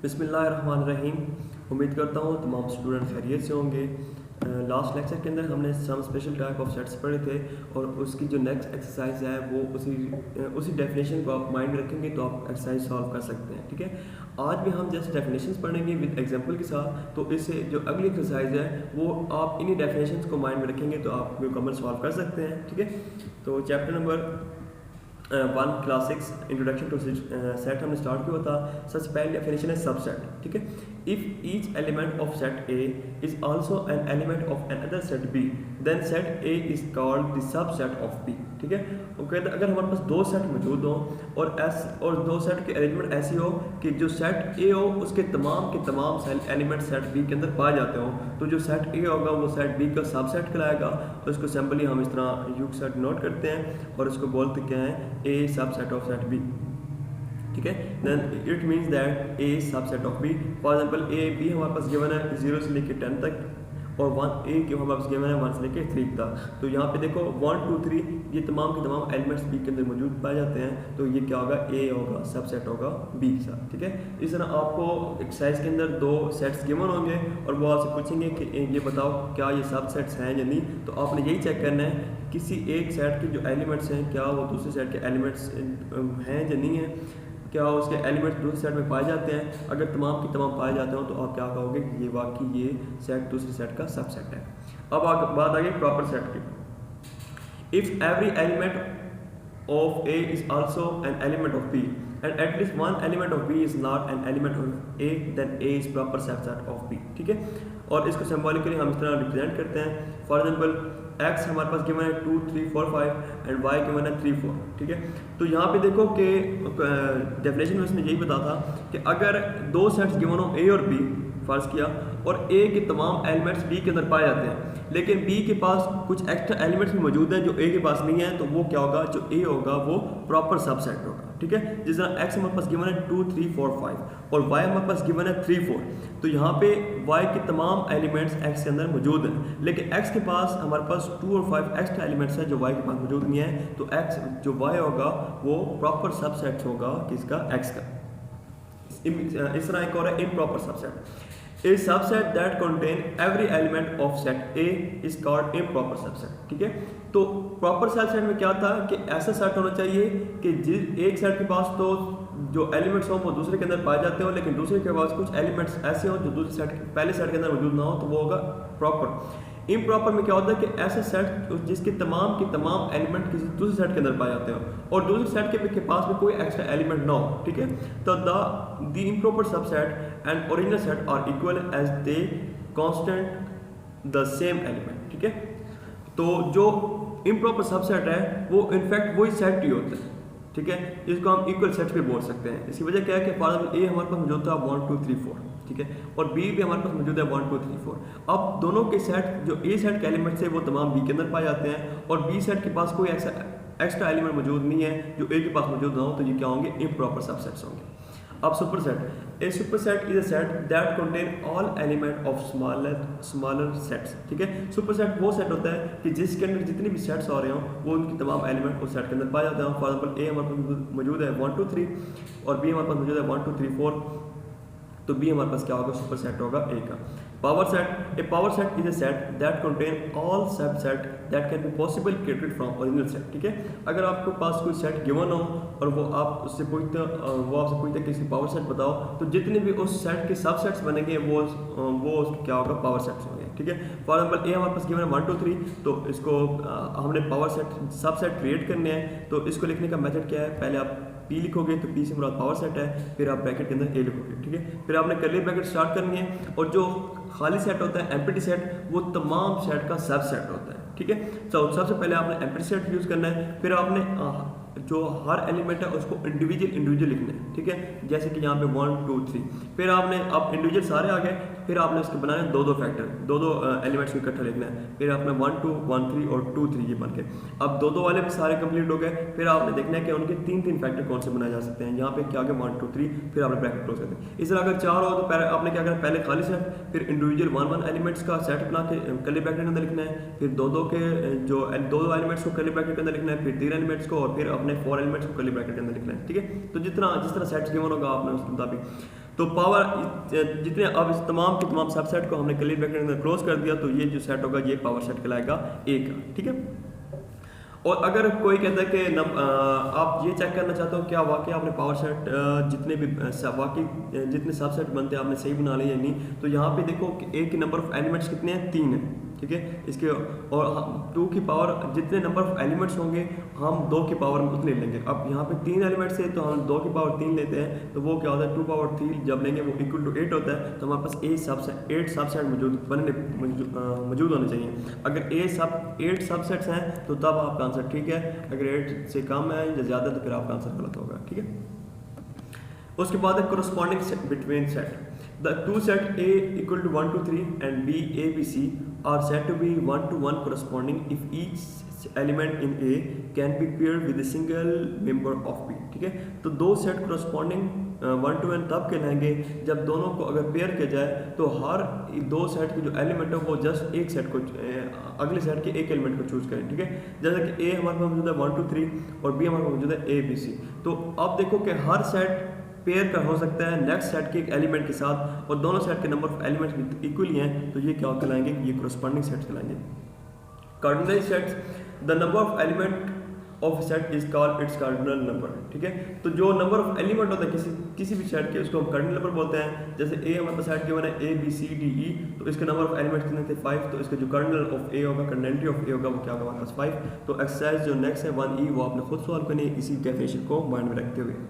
बिस्मिल्लाहिर्रहमानिर्रहीम। उम्मीद करता हूँ तमाम स्टूडेंट खैरियत से होंगे। लास्ट लेक्चर के अंदर हमने some special type of sets पढ़े थे और उसकी जो नेक्स्ट एक्सरसाइज है वो उसी डेफिनेशन को आप माइंड में रखेंगे तो आप एक्सरसाइज सॉल्व कर सकते हैं। ठीक है, आज भी हम जस्ट डेफिनेशंस पढ़ेंगे विद एग्जांपल के साथ। तो इससे जो अगली एक्सरसाइज है वो आप इन्हीं डेफिनेशंस को माइंड में रखेंगे तो आप मुकम्मल सॉल्व कर सकते हैं। ठीक है, तो chapter number 1 class 6 introduction to set हमने स्टार्ट किया था। सबसे पहले डेफिनेशन है सबसेट। ठीक है, if each element of set A is also an element of another set B then set A is called the subset of B. ठीक है, वो कहते हैं अगर हमारे पास दो सेट मौजूद हो और दो सेट के एलिमेंट ऐसी हो कि जो सेट ए हो उसके तमाम के तमाम एलिमेंट सेट बी के अंदर पाए जाते हो, तो जो सेट ए होगा वो सेट बी का सबसेट कहलाएगा। और इसको सिंपली हम इस तरह यू सेट नोट करते हैं और इसको बोलते क्या है, A subset of set B. ठीक है, then it means that A subset of B. For example A B हमारे पास गिवन है 0 से लेकर 10 तक और 1 ए के हमारे पास गिवन है 1 से लेकर 3 तक। तो यहाँ पे देखो 1 2 3 ये तमाम के तमाम एलिमेंट्स बी के अंदर मौजूद पाए जाते हैं, तो ये क्या होगा, ए होगा, सबसेट होगा बी के साथ। ठीक है, इस तरह आपको एक्सरसाइज के अंदर दो सेट्स गिवन होंगे और वो आपसे पूछेंगे कि ये बताओ क्या ये सबसेट्स हैं या नहीं। तो आपने यही चेक करना है किसी एक सेट के जो एलिमेंट्स हैं क्या वो दूसरे सेट के एलिमेंट्स हैं या नहीं है, क्या उसके एलिमेंट्स दूसरे सेट में पाए जाते हैं। अगर तमाम के तमाम पाए जाते हो तो आप क्या कहोगे कि ये वाकई ये सेट दूसरे सेट का सबसेट है। अब बात आ गई प्रॉपर सेट की। If every element of A is also an element of B and at least one element of B is not an element of A then A is proper subset of B. ठीक है, और इसको symbolically हम इस तरह represent करते हैं। For example x हमारे पास गिवन है 2 3 4 5 एंड y गिवन है 3 4। ठीक है, तो यहाँ पे देखो कि डेफिनेशन में इसने यही बताया था कि अगर दो सेट्स गिवन हो a और b फर्ज किया और a के तमाम एलिमेंट्स b के अंदर पाए जाते हैं लेकिन b के पास कुछ एक्स्ट्रा एलिमेंट्स भी मौजूद हैं जो a के पास नहीं है, तो वो क्या होगा, जो a होगा वो प्रॉपर सबसेट होगा। ठीक है, जिस तरह x हमारे पास गिवन है 2 3 4 5 और y हमारे पास गिवन है 3 4, तो यहाँ पे y के तमाम एलिमेंट्स x के अंदर मौजूद हैं लेकिन x के पास हमारे पास 2 और 5 एक्स्ट्रा एलिमेंट्स हैं जो y के पास मौजूद नहीं है, तो x जो y होगा वो प्रॉपर सबसेट होगा किसका, x का। इस तरह एक और है improper subset. A subset that contain every element of set A is called improper subset। ठीक है, तो प्रॉपर सबसेट में क्या था कि ऐसा सेट होना चाहिए कि एक सेट के पास तो जो एलिमेंट्स हो वो दूसरे के अंदर पाए जाते हो लेकिन दूसरे के पास कुछ एलिमेंट्स ऐसे हो जो दूसरे सेट पहले सेट के अंदर मौजूद ना हो, तो वो होगा प्रॉपर। इम्प्रॉपर में क्या होता है कि ऐसे सेट जिसके तमाम के तमाम एलिमेंट किसी दूसरे सेट के अंदर पाए जाते हो और दूसरे सेट के पास में कोई एक्स्ट्रा एलिमेंट ना हो। ठीक है, तो the improper subset and original set are equal as they constant the same element. ठीक है, तो जो इम्प्रॉपर सबसेट है वो इनफैक्ट वही सेट ही होता है। ठीक है, इसको हम इक्वल सेट भी बोल सकते हैं। इसकी वजह क्या है कि फॉर एग्जांपल ए हमारे पास मौजूद था 1 2 3 4, ठीक है, और बी भी हमारे पास मौजूद है 1 2 3 4। अब दोनों के सेट जो ए सेट के एलिमेंट्स है वो तमाम बी के अंदर पाए जाते हैं और बी सेट के पास कोई एक्स्ट्रा एलिमेंट मौजूद नहीं है जो ए के पास मौजूद ना हो, तो ये क्या होंगे, इम्प्रॉपर सबसेट्स होंगे। अब superset. A superset is a set that contain all element of smaller sets. ठीक है, सुपरसेट वो सेट होता है कि जिसके अंदर जितने भी सेट्स आ रहे हो वो उनकी तमाम एलिमेंट उस सेट के अंदर पाए जाते हैं। फॉर एग्जांपल ए हमारे पास मौजूद है 1 2 3 और बी हमारे पास मौजूद है 1 2 3 4, तो बी हमारे पास क्या होगा, सुपर सेट होगा ए का। Power set. A power set is a set that contain all subset that can be possible created from original set. ठीक है, अगर आपके पास कोई सेट गिवन हो और वो आपसे पूछते हैं किसी पावर सेट बताओ, तो जितने भी उस सेट के सबसेट्स बनेंगे वो क्या होगा, पावर सेट्स होंगे। ठीक है, फॉर एग्जांपल ए हमारे पास गिवन है 1 2 3, तो इसको हमने पावर सेट सबसेट क्रिएट करने हैं, तो इसको लिखने का मेथड क्या है, पहले आप पी लिखोगे तो पी से मुराद पावर सेट है, फिर आप ब्रैकेट के अंदर ए लिखोगे। ठीक है, फिर आपने कर्ली ब्रैकेट स्टार्ट करनी है और जो खाली सेट होता है एम्प्टी सेट वो तमाम सेट का सबसेट होता है। ठीक है, तो सबसे पहले आपने एम्प्टी सेट यूज करना है, फिर आपने जो हर एलिमेंट है उसको इंडिविजुअल लिखना है। ठीक है, जैसे कि यहाँ पे 1 2 3, फिर आपने अब इंडिविजुअल सारे आ गए, फिर आपने उसके बनाने दो फैक्टर, दो एलिमेंट्स को इकट्ठा लिखना है, फिर आपने 1 2 1 3 और 2 3 ये बन के अब दो वाले भी सारे कंप्लीट हो गए। फिर आपने देखना है कि उनके 3 फैक्टर कौन से बनाए जा सकते हैं। यहाँ पे क्या गया 1 2 3, फिर आपने ब्रैकेट क्लोज करते हैं। इस तरह अगर 4 हो तो आपने क्या करना है, पहले खाली सेट, फिर इंडिविजुअल 1 एलिमेंट्स का सेट बना के कर्ली ब्रैकेट के अंदर लिखना है, फिर दो के जो दो एलिमेंट्स को कर्ली ब्रैकेट के अंदर लिखना है, फिर 3 एलिमेंट्स को और फिर अपने 4 एलिमेंट्स को कर्ली ब्रैकेट के अंदर लिखना है। ठीक है, तो जिस तरह सेट्स गिवन होगा आपने उसके मुताबिक। तो पावर जितने अब इस तमाम के तमाम सबसेट को हमने कर्ली ब्रैकेट के अंदर क्लोज कर दिया, तो ये जो सेट होगा ये पावर सेट कहलाएगा ए का, ठीक है। और अगर कोई कहता है कि आप ये चेक करना चाहते हो क्या वाकई आपने पावर सेट जितने भी वाकई जितने सबसेट बनते हैं आपने सही बना लिए या नहीं, तो यहाँ पे देखो कि ए के नंबर ऑफ एलिमेंट्स कितने हैं, 3 है, ठीक है। इसके और 2 की पावर जितने नंबर ऑफ एलिमेंट्स होंगे हम 2 की पावर में उतने लेंगे। अब यहाँ पे 3 एलिमेंट्स है तो हम 2 की पावर 3 लेते हैं, तो वो क्या होता है 2 पावर 3 जब लेंगे वो इक्वल टू 8 होता है। तो हमारे पास 8 सबसेट मौजूद होने चाहिए। अगर 8 सबसेट्स हैं तो तब आपका आंसर ठीक है, अगर 8 से कम है या ज़्यादा तो फिर आपका आंसर गलत होगा, ठीक है। उसके बाद है corresponding between set. The two set A equal to 1 to 3 and B, A, B, C are said to be 1 to 1 corresponding if each element in A can be paired with a single member of B, ठीक है। तो दो set corresponding 1 to 1 तब कहलाएंगे जब दोनों को अगर पेयर किया जाए तो हर दो सेट के जो एलिमेंट है वो जस्ट एक सेट को अगले सेट के एक एलिमेंट को चूज करें, ठीक है। जैसे कि A हमारे पास मौजूद है 1 to 3 और B हमारे पास मौजूद है A, B, C। तो अब देखो कि हर सेट पेयर का हो सकता है नेक्स्ट सेट के एक एलिमेंट के साथ और दोनों सेट के नंबर ऑफ एलिमेंट्स भी इक्वली हैं, तो ये क्या कहलाएंगे, ये कोरस्पॉन्डिंग सेट्स कहलाएंगे। Cardinal sets, the number of element of set is called its cardinal number, ठीक है। तो जो नंबर ऑफ एलिमेंट होता है किसी भी सेट के उसको हम कार्डिनल नंबर बोलते हैं। जैसे ए हमारे पास सेट गिवन है A, B, C, D, E, तो इसके नंबर ऑफ एलिमेंट्स कितने थे 5, तो इसका जो कार्डिनल ऑफ ए होगा, कार्डिनलिटी ऑफ ए होगा वो क्या होगा हमारे पास 5। तो एक्सरसाइज जो नेक्स्ट है 1E वो आपने खुद सॉल्व करनी है इसी डेफिनेशन को माइंड में रखते हुए।